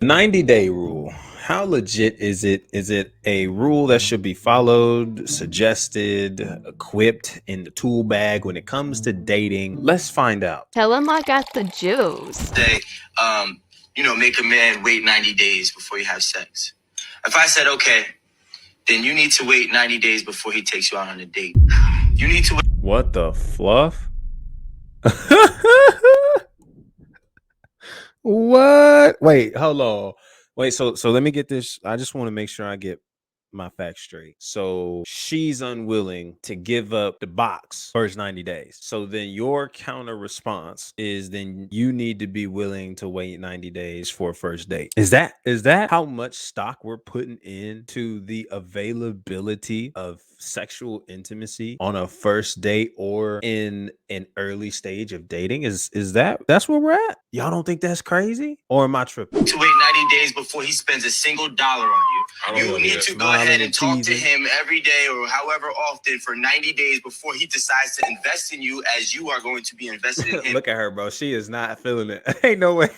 90-day rule. How legit is it? Is it a rule that should be followed, suggested, equipped in the tool bag when it comes to dating? Let's find out. Tell him I got the juice. Say, make a man wait 90 days before you have sex. If I said, okay, then you need to wait 90 days before he takes you out on a date. You need to wait. What the fluff? What? Wait, hold on. Wait, so let me get this. I just want to make sure I get my facts straight. So she's unwilling to give up the box first 90 days. So then your counter response is then you need to be willing to wait 90 days for a first date. Is that how much stock we're putting into the availability of sexual intimacy on a first date or in an early stage of dating? That's where we're at? Y'all don't think that's crazy? Or am I tripping? To wait 90 days before he spends a single dollar on you. You need to go ahead and talk to him every day or however often for 90 days before he decides to invest in you as you are going to be invested in him. Look at her, bro. She is not feeling it. Ain't no way.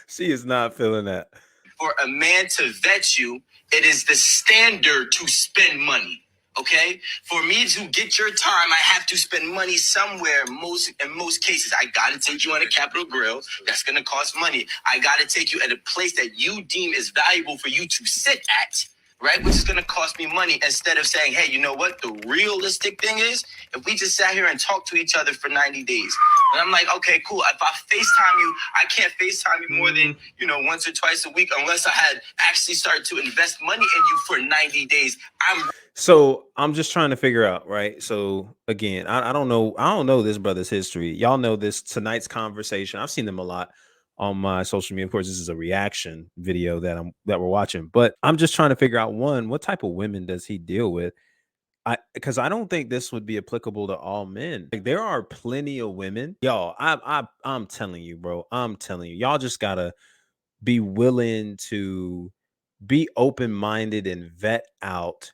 She is not feeling that. For a man to vet you, it is the standard to spend money. Okay, for me to get your time, I have to spend money somewhere. In most cases, I gotta take you on a Capitol Grill. That's gonna cost money. I gotta take you at a place that you deem is valuable for you to sit at, right? Which is gonna cost me money. Instead of saying, hey, you know what? The realistic thing is, if we just sat here and talked to each other for 90 days, and I'm like, okay, cool. If I FaceTime you, I can't FaceTime you more than once or twice a week, unless I had actually started to invest money in you for 90 days. So I'm just trying to figure out, right? So again, I don't know. I don't know this brother's history. Y'all know this tonight's conversation. I've seen them a lot on my social media. Of course, this is a reaction video that we're watching, but I'm just trying to figure out one, what type of women does he deal with? Because I don't think this would be applicable to all men. Like there are plenty of women, y'all. I'm telling you, bro. I'm telling you, y'all just gotta be willing to be open minded and vet out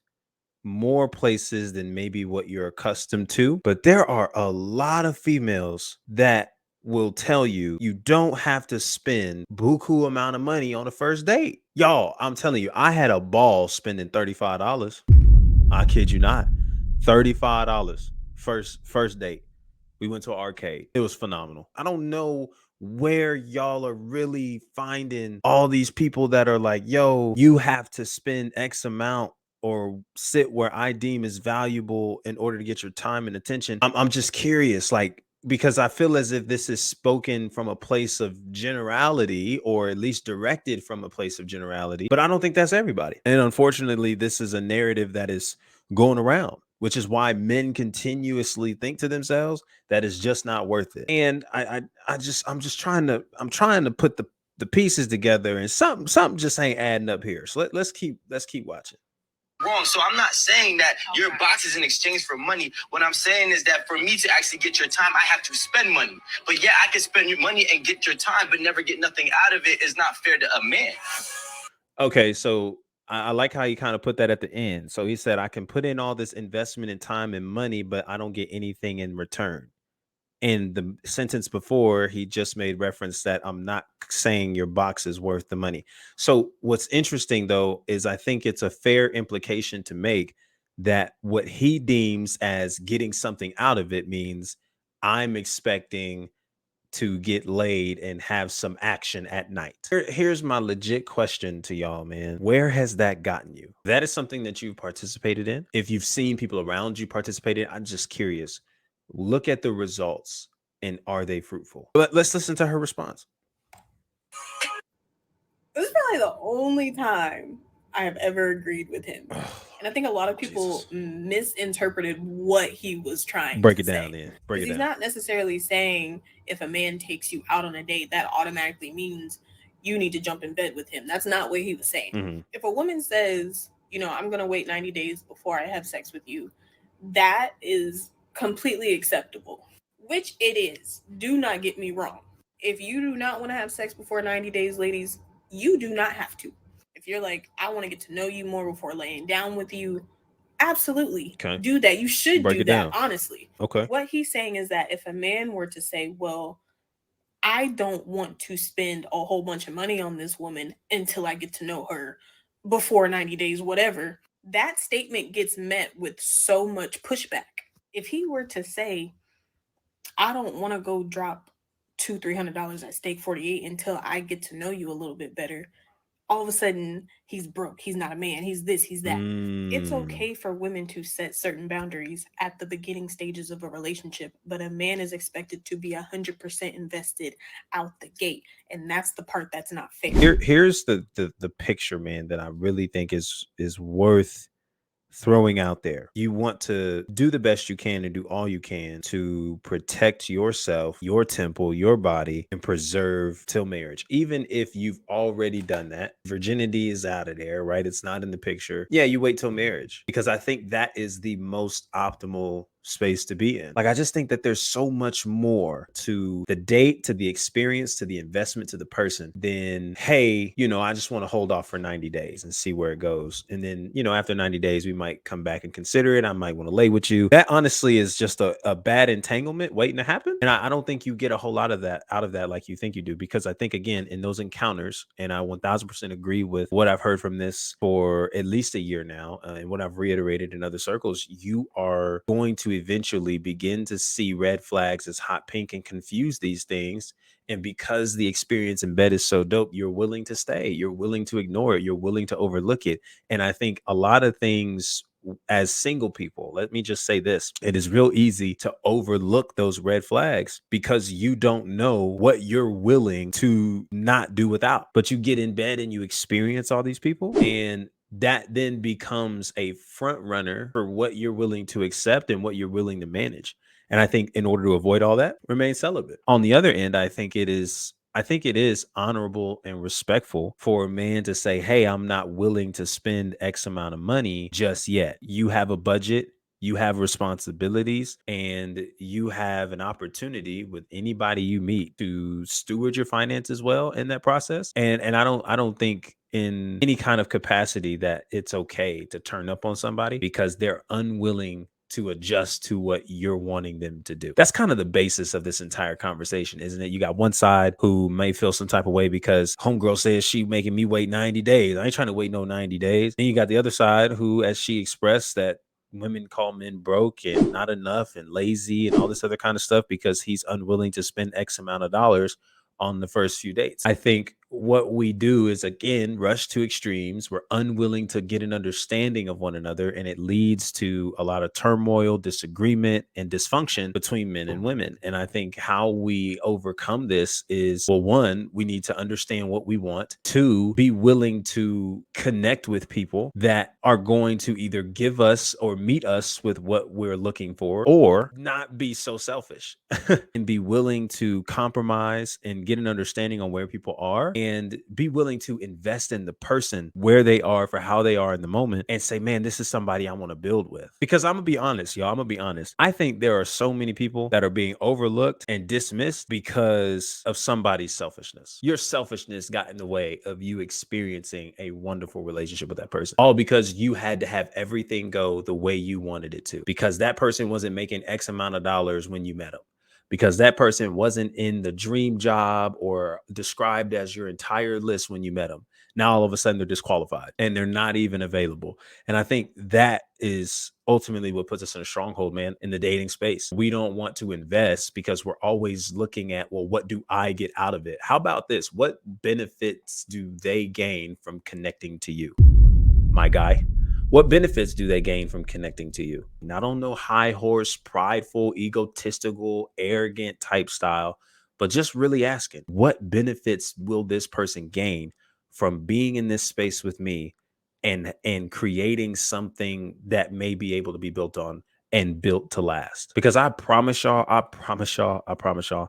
more places than maybe what you're accustomed to. But there are a lot of females that will tell you you don't have to spend buku amount of money on a first date. Y'all, I'm telling you, I had a ball spending $35. I kid you not. $35 first date. We went to an arcade. It was phenomenal. I don't know where y'all are really finding all these people that are like, yo, you have to spend X amount or sit where I deem is valuable in order to get your time and attention. I'm just curious, like, because I feel as if this is spoken from a place of generality or at least directed from a place of generality, but I don't think that's everybody. And unfortunately, this is a narrative that is going around, which is why men continuously think to themselves that it's just not worth it. And I'm trying to put the pieces together, and something just ain't adding up here. So let's keep watching. Wrong. So I'm not saying that your box is in exchange for money. What I'm saying is that for me to actually get your time, I have to spend money. But yeah, I can spend your money and get your time, but never get nothing out of it. Is not fair to a man. Okay, so I like how you kind of put that at the end. So he said, I can put in all this investment in time and money, but I don't get anything in return. In the sentence before, he just made reference that I'm not saying your box is worth the money. So what's interesting though is I think it's a fair implication to make that what he deems as getting something out of it means I'm expecting to get laid and have some action at night. Here's my legit question to y'all, man. Where has that gotten you? That is something that you've participated in. If you've seen people around you participate in, I'm just curious. Look at the results and are they fruitful? But let's listen to her response. This is probably the only time I have ever agreed with him. And I think a lot of people misinterpreted what he was trying Break to it down say. then. Break it He's down. not necessarily saying if a man takes you out on a date, that automatically means you need to jump in bed with him. That's not what he was saying. Mm-hmm. If a woman says, I'm going to wait 90 days before I have sex with you, that is completely acceptable, which it is. Do not get me wrong. If you do not want to have sex before 90 days, ladies, you do not have to. If you're like, I want to get to know you more before laying down with you, absolutely do that. You should do that, honestly. Okay. What he's saying is that if a man were to say, well, I don't want to spend a whole bunch of money on this woman until I get to know her before 90 days, whatever. That statement gets met with so much pushback. If he were to say, I don't want to go drop $200-300 at stake 48 until I get to know you a little bit better, all of a sudden he's broke, he's not a man, he's this, he's that. It's okay for women to set certain boundaries at the beginning stages of a relationship, but a man is expected to be 100% invested out the gate, and that's the part that's not fair. Here's the picture, man, that I really think is worth throwing out there. You want to do the best you can and do all you can to protect yourself, your temple, your body, and preserve till marriage. Even if you've already done that, virginity is out of there, right? It's not in the picture. Yeah, you wait till marriage, because I think that is the most optimal space to be in. Like, I just think that there's so much more to the date, to the experience, to the investment, to the person than, hey, I just want to hold off for 90 days and see where it goes. And then, after 90 days, we might come back and consider it. I might want to lay with you. That honestly is just a bad entanglement waiting to happen. And I don't think you get a whole lot of that out of that like you think you do, because I think, again, in those encounters, and I 1000% agree with what I've heard from this for at least a year now, and what I've reiterated in other circles, you are going to eventually begin to see red flags as hot pink and confuse these things. And because the experience in bed is so dope, you're willing to stay, you're willing to ignore it, you're willing to overlook it. And I think a lot of things, as single people, let me just say this: it is real easy to overlook those red flags because you don't know what you're willing to not do without. But you get in bed and you experience all these people, and that then becomes a front runner for what you're willing to accept and what you're willing to manage. And I think in order to avoid all that, remain celibate. On the other end, I think it is honorable and respectful for a man to say, hey, I'm not willing to spend X amount of money just yet. You have a budget, you have responsibilities, and you have an opportunity with anybody you meet to steward your finances well in that process. And I don't think in any kind of capacity that it's okay to turn up on somebody because they're unwilling to adjust to what you're wanting them to do. That's kind of the basis of this entire conversation, isn't it? You got one side who may feel some type of way because homegirl says she making me wait 90 days. I ain't trying to wait no 90 days. Then you got the other side who, as she expressed, that women call men broke and not enough and lazy and all this other kind of stuff because he's unwilling to spend X amount of dollars on the first few dates. I think what we do is, again, rush to extremes. We're unwilling to get an understanding of one another, and it leads to a lot of turmoil, disagreement, and dysfunction between men and women. And I think how we overcome this is, well, one, we need to understand what we want. Two, be willing to connect with people that are going to either give us or meet us with what we're looking for, or not be so selfish and be willing to compromise and get an understanding on where people are, and be willing to invest in the person where they are for how they are in the moment, and say, man, this is somebody I want to build with. Because I'm gonna be honest, y'all, I'm gonna be honest. I think there are so many people that are being overlooked and dismissed because of somebody's selfishness. Your selfishness got in the way of you experiencing a wonderful relationship with that person, all because you had to have everything go the way you wanted it to, because that person wasn't making X amount of dollars when you met them, because that person wasn't in the dream job or described as your entire list when you met them. Now, all of a sudden, they're disqualified and they're not even available. And I think that is ultimately what puts us in a stronghold, man, in the dating space. We don't want to invest because we're always looking at, well, what do I get out of it? How about this? What benefits do they gain from connecting to you, my guy? What benefits do they gain from connecting to you? Not on no high horse, prideful, egotistical, arrogant type style, but just really asking, what benefits will this person gain from being in this space with me, and creating something that may be able to be built on and built to last? Because I promise y'all,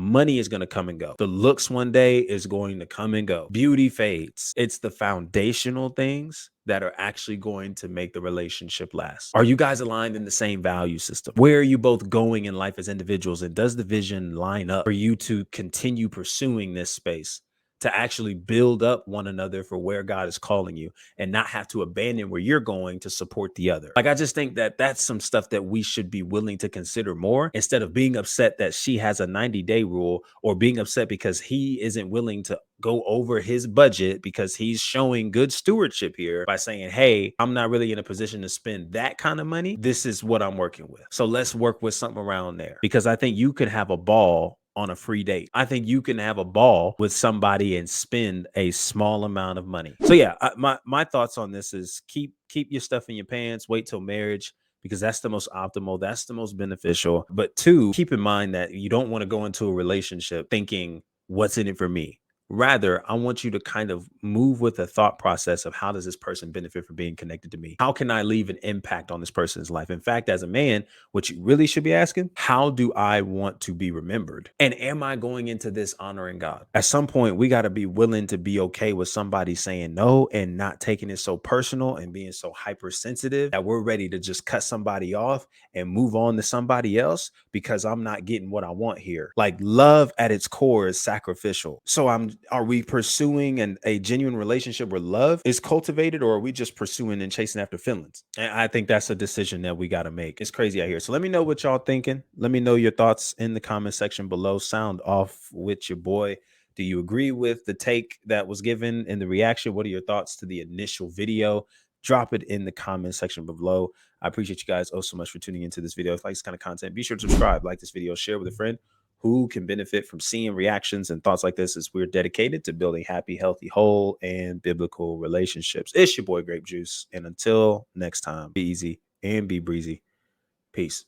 money is going to come and go. The looks one day is going to come and go. Beauty fades. It's the foundational things that are actually going to make the relationship last. Are you guys aligned in the same value system? Where are you both going in life as individuals? And does the vision line up for you to continue pursuing this space to actually build up one another for where God is calling you and not have to abandon where you're going to support the other. Like, I just think that that's some stuff that we should be willing to consider more, instead of being upset that she has a 90-day rule, or being upset because he isn't willing to go over his budget, because he's showing good stewardship here by saying, hey, I'm not really in a position to spend that kind of money. This is what I'm working with. So let's work with something around there, because I think you could have a ball on a free date. I think you can have a ball with somebody and spend a small amount of money. So yeah, my thoughts on this is keep your stuff in your pants, wait till marriage, because that's the most optimal, that's the most beneficial. But two, keep in mind that you don't want to go into a relationship thinking, what's in it for me? Rather, I want you to kind of move with the thought process of, how does this person benefit from being connected to me? How can I leave an impact on this person's life? In fact, as a man, what you really should be asking, how do I want to be remembered? And am I going into this honoring God? At some point, we got to be willing to be okay with somebody saying no, and not taking it so personal and being so hypersensitive that we're ready to just cut somebody off and move on to somebody else because I'm not getting what I want here. Like, love at its core is sacrificial. So are we pursuing a genuine relationship where love is cultivated, or are we just pursuing and chasing after feelings? And I think that's a decision that we got to make. It's crazy out here. So let me know what y'all thinking. Let me know your thoughts in the comment section below. Sound off with your boy. Do you agree with the take that was given in the reaction? What are your thoughts to the initial video? Drop it in the comment section below. I appreciate you guys so much for tuning into this video. If you like this kind of content, be sure to subscribe, like this video, share with a friend who can benefit from seeing reactions and thoughts like this, as we're dedicated to building happy, healthy, whole, and biblical relationships. It's your boy Grape Juice. And until next time, be easy and be breezy. Peace.